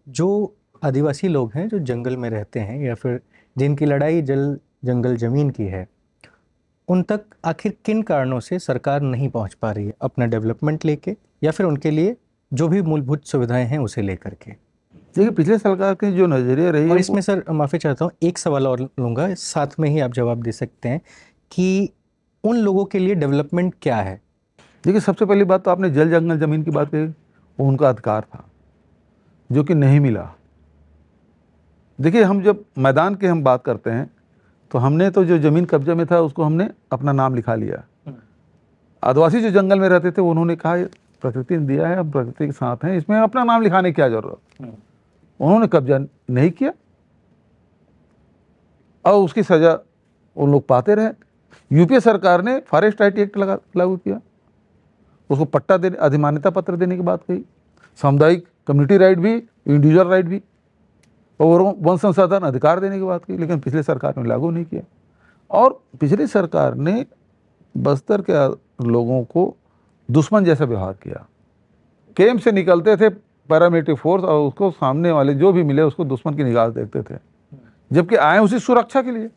जो आदिवासी लोग हैं जो जंगल में रहते हैं या फिर जिनकी लड़ाई जल जंगल जमीन की है, उन तक आखिर किन कारणों से सरकार नहीं पहुंच पा रही है अपना डेवलपमेंट लेके या फिर उनके लिए जो भी मूलभूत सुविधाएं हैं उसे लेकर के। देखिए, पिछले सरकार की जो नज़रिया रही और है इसमें सर माफ़ी चाहता हूँ, एक सवाल और लूँगा, साथ में ही आप जवाब दे सकते हैं कि उन लोगों के लिए डेवलपमेंट क्या है। देखिए, सबसे पहली बात तो आपने जल जंगल ज़मीन की बात कही, वो उनका अधिकार था जो कि नहीं मिला। देखिए, हम जब मैदान की हम बात करते हैं तो हमने तो जो ज़मीन कब्जे में था उसको हमने अपना नाम लिखा लिया। आदिवासी जो जंगल में रहते थे उन्होंने कहा प्रकृति ने दिया है, हम प्रकृति के साथ हैं, इसमें अपना नाम लिखाने की क्या ज़रूरत। उन्होंने कब्जा नहीं किया और उसकी सज़ा उन लोग पाते रहे। यूपीए सरकार ने फॉरेस्ट राइट एक्ट लागू किया, उसको पट्टा देने, अधिमान्यता पत्र देने की बात कही, सामुदायिक कम्युनिटी राइट भी, इंडिविजुअल राइट भी, और वन संसाधन अधिकार देने की बात की, लेकिन पिछले सरकार ने लागू नहीं किया। और पिछली सरकार ने बस्तर के लोगों को दुश्मन जैसा व्यवहार किया। कैंप से निकलते थे पैरामिलिट्री फोर्स और उसको सामने वाले जो भी मिले उसको दुश्मन की निगाह से देखते थे, जबकि आए उसी सुरक्षा के लिए।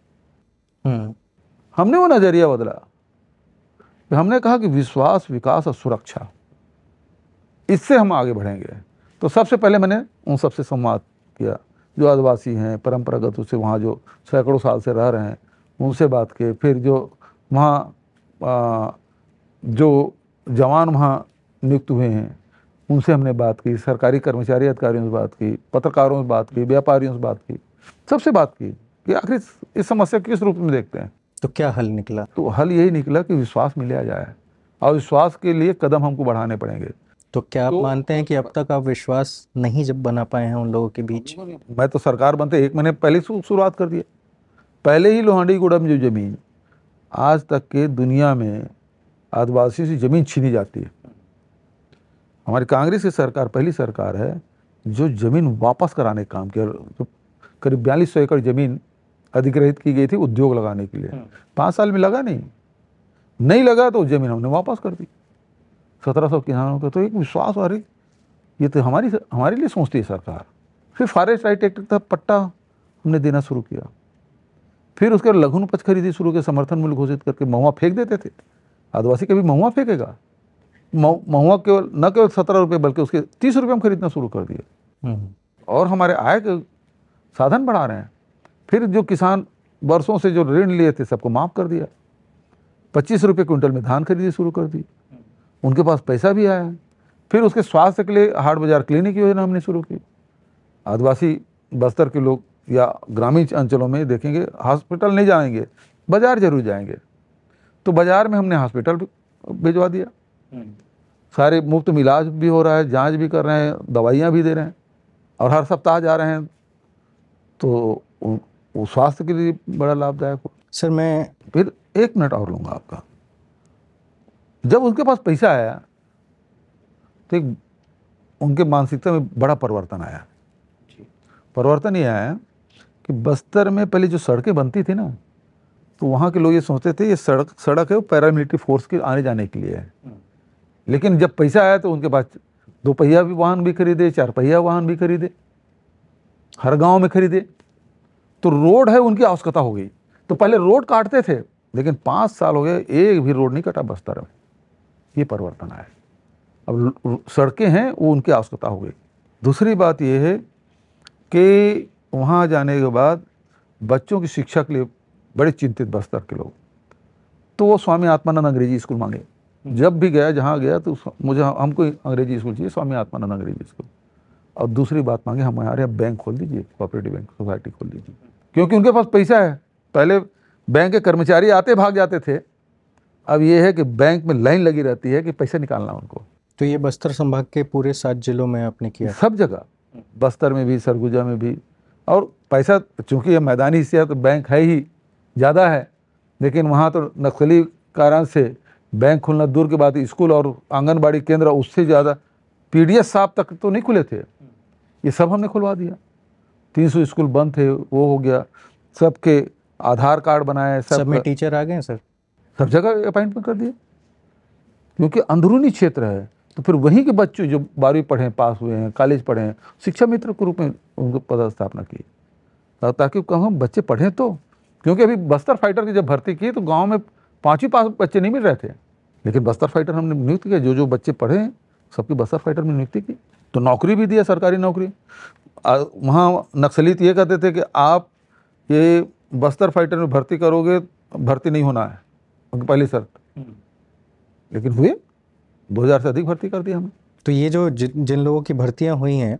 हमने वो नज़रिया बदला, हमने कहा कि विश्वास, विकास और सुरक्षा, इससे हम आगे बढ़ेंगे। तो सबसे पहले मैंने उन सबसे संवाद किया जो आदिवासी हैं, परंपरागत रूप से वहाँ जो सैकड़ों साल से रह रहे हैं, उनसे बात की। फिर जो वहाँ जो जवान वहाँ नियुक्त हुए हैं उनसे हमने बात की, सरकारी कर्मचारी अधिकारियों से बात की, पत्रकारों से बात की, व्यापारियों से बात की, सबसे बात की कि आखिर इस समस्या किस रूप में देखते हैं। तो क्या हल निकला? तो हल यही निकला कि विश्वास मिला जाए और विश्वास के लिए कदम हमको बढ़ाने पड़ेंगे। तो क्या आप मानते हैं कि अब तक आप विश्वास नहीं जब बना पाए हैं उन लोगों के बीच? मैं तो सरकार बनते 1 महीने पहले शुरुआत कर दिया। पहले ही लोहांडीगुड़ा में जो ज़मीन आज तक के दुनिया में आदिवासी से ज़मीन छीनी जाती है, हमारी कांग्रेस की सरकार पहली सरकार है जो ज़मीन वापस कराने का काम किया। तो करीब 4200 एकड़ ज़मीन अधिग्रहित की गई थी उद्योग लगाने के लिए, 5 साल में लगा नहीं लगा तो ज़मीन हमने वापस कर दी 1700 किसानों का। तो एक विश्वास, अरे ये तो हमारे लिए सोचती है सरकार। फिर फॉरेस्ट राइट एक्ट का पट्टा हमने देना शुरू किया। फिर उसके बाद लघु उपज खरीदी शुरू के, समर्थन मूल्य घोषित करके महुआ फेंक देते थे। आदिवासी कभी महुआ फेंकेगा? महुआ केवल न केवल 17 रुपये बल्कि उसके 30 रुपये हम खरीदना शुरू कर दिए और हमारे आय के साधन बढ़ा रहे हैं। फिर जो किसान वर्षों से जो ऋण लिए थे सबको माफ़ कर दिया, 25 रुपये क्विंटल में धान खरीदी शुरू कर दी, उनके पास पैसा भी आया है। फिर उसके स्वास्थ्य के लिए हाट बाजार क्लिनिक योजना हमने शुरू की। आदिवासी बस्तर के लोग या ग्रामीण अंचलों में देखेंगे हॉस्पिटल नहीं जाएंगे, बाजार जरूर जाएंगे, तो बाजार में हमने हॉस्पिटल भिजवा दिया। सारे मुफ्त में इलाज भी हो रहा है, जांच भी कर रहे हैं, दवाइयाँ भी दे रहे हैं और हर सप्ताह जा रहे हैं, तो वो स्वास्थ्य के लिए बड़ा लाभदायक हो। सर मैं फिर 1 मिनट और लूँगा आपका। जब उनके पास पैसा आया तो एक उनके मानसिकता में बड़ा परिवर्तन आया। परिवर्तन ये आया कि बस्तर में पहले जो सड़कें बनती थी ना, तो वहाँ के लोग ये सोचते थे ये सड़क है वो पैरामिलिट्री फोर्स के आने जाने के लिए है। लेकिन जब पैसा आया तो उनके पास 2 पहिया भी वाहन भी खरीदे, 4 पहिया वाहन भी खरीदे, हर गांव में खरीदे, तो रोड है उनकी आवश्यकता हो गई। तो पहले रोड काटते थे, लेकिन 5 साल हो गए एक भी रोड नहीं कटा बस्तर में। ये परिवर्तन आया, अब सड़कें हैं वो उनकी आवश्यकता हो गई। दूसरी बात ये है कि वहाँ जाने के बाद बच्चों की शिक्षा के लिए बड़े चिंतित बस्तर के लोग, तो वो स्वामी आत्मानंद अंग्रेजी स्कूल मांगे। जब भी गया जहाँ गया तो हमको अंग्रेजी स्कूल चाहिए, स्वामी आत्मानंद अंग्रेजी स्कूल। और दूसरी बात मांगे हमारे यहाँ बैंक खोल दीजिए, कोऑपरेटिव बैंक सोसाइटी खोल दीजिए, क्योंकि उनके पास पैसा है। पहले बैंक के कर्मचारी आते भाग जाते थे, अब ये है कि बैंक में लाइन लगी रहती है कि पैसा निकालना उनको। तो ये बस्तर संभाग के पूरे 7 जिलों में आपने किया? सब जगह, बस्तर में भी, सरगुजा में भी। और पैसा चूँकि ये मैदानी हिस्सा है तो बैंक है ही ज़्यादा है, लेकिन वहाँ तो नक्सली कारण से बैंक खुलना दूर की बात, स्कूल और आंगनबाड़ी केंद्र उससे ज़्यादा, पीडीएस साहब तक तो नहीं खुले थे, ये सब हमने खुलवा दिया। 300 स्कूल बंद थे, वो हो गया। सबके आधार कार्ड बनाए, सब में टीचर आ गए सर? सब जगह अपॉइंटमेंट कर दिए, क्योंकि अंदरूनी क्षेत्र है तो फिर वहीं के बच्चे जो 12वीं पढ़े हैं, पास हुए हैं, कॉलेज पढ़े हैं, शिक्षा मित्र के रूप में उनको पदस्थापना की, ताकि कहाँ बच्चे पढ़ें। तो क्योंकि अभी बस्तर फाइटर की जब भर्ती की तो गांव में 5वीं पास बच्चे नहीं मिल रहे थे, लेकिन बस्तर फाइटर हमने नियुक्त किया, जो जो बच्चे पढ़े हैं सबकी बस्तर फाइटर में नियुक्ति की, तो नौकरी भी दिया, सरकारी नौकरी। वहाँ नक्सलीत ये कहते थे कि आप ये बस्तर फाइटर में भर्ती करोगे, भर्ती नहीं होना है, उनकी पहली शर्त। लेकिन हुए 2000 से अधिक भर्ती कर दिया हमने। तो ये जो जिन लोगों की भर्तियां हुई हैं,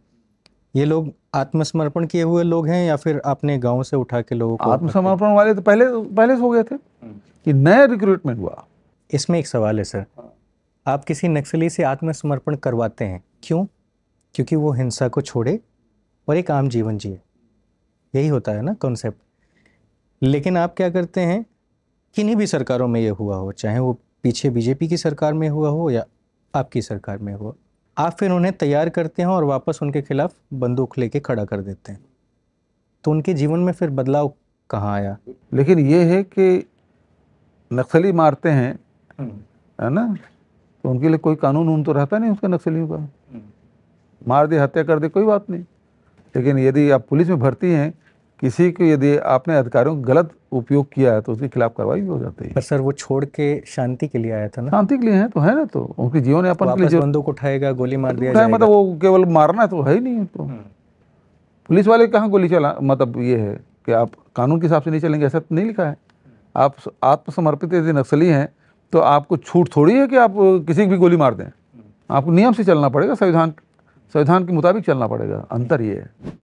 ये लोग आत्मसमर्पण किए हुए लोग हैं या फिर आपने गांव से उठा के लोगों को? आत्मसमर्पण वाले तो पहले से हो गए थे कि नया रिक्रूटमेंट हुआ। इसमें एक सवाल है सर, आप किसी नक्सली से आत्मसमर्पण करवाते हैं, क्यों? क्योंकि वो हिंसा को छोड़े और एक आम जीवन जिए, यही होता है ना कॉन्सेप्ट। लेकिन आप क्या करते हैं, किन्हीं भी सरकारों में ये हुआ हो, चाहे वो पीछे बीजेपी की सरकार में हुआ हो या आपकी सरकार में हुआ, आप फिर उन्हें तैयार करते हैं और वापस उनके खिलाफ बंदूक लेके खड़ा कर देते हैं। तो उनके जीवन में फिर बदलाव कहाँ आया? लेकिन ये है कि नक्सली मारते हैं, है ना, तो उनके लिए कोई कानून तो रहता नहीं उसका, नक्सलियों का। मार दे, हत्या कर दे, कोई बात नहीं। लेकिन यदि आप पुलिस में भर्ती हैं, किसी को यदि आपने अधिकारियों का गलत उपयोग किया है तो उसके खिलाफ कार्रवाई भी हो जाती है। पर सर वो छोड़ के शांति के लिए आया था ना? शांति के लिए है तो है ना, तो उनके जीवन यापन के लिए बंदूक उठाएगा, गोली मार दिया जाएगा, मतलब वो केवल मारना है तो है ही नहीं। तो पुलिस वाले कहाँ गोली चला, मतलब ये है कि आप कानून के हिसाब से नहीं चलेंगे, ऐसा तो नहीं लिखा है। आप आत्मसमर्पित यदि नक्सली हैं तो आपको छूट थोड़ी है कि आप किसी की भी गोली मार दें। आपको नियम से चलना पड़ेगा, संविधान के मुताबिक चलना पड़ेगा। अंतर ये है।